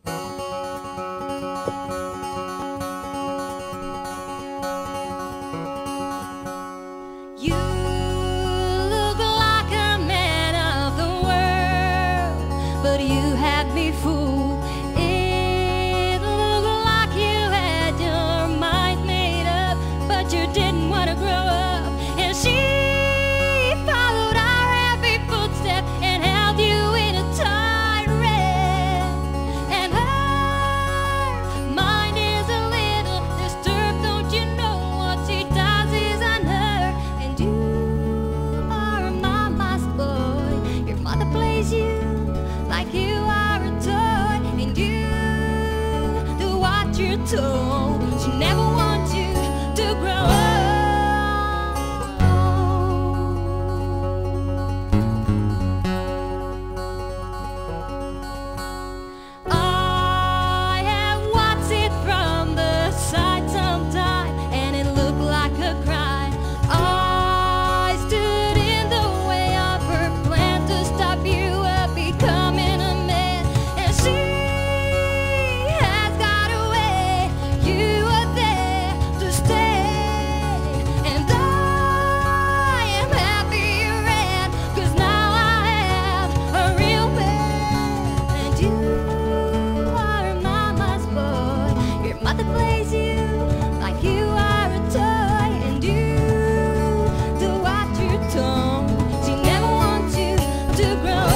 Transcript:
You look like a man of the world, but you had me fooled. It looked like you had your mind made up, but you didn't want to grow up. And she followed our happy footsteps and held you in a tight wrap. And her mind is a little disturbed, don't you know? What she does is unheard. And you are a mama's boy. Your mother plays you like you are a toy, and you do what you're told. She never wants you to grow up. I have watched it from the side sometime, and it looked like a crime. I stood in the way of her plan to stop you up becoming a man, and she has got away. You are there to stay, and I am happy you ran, 'cause now I have a real man. And you are a mama's boy. Your mother plays you like you are a toy, and you do what you're told. She never wants you to grow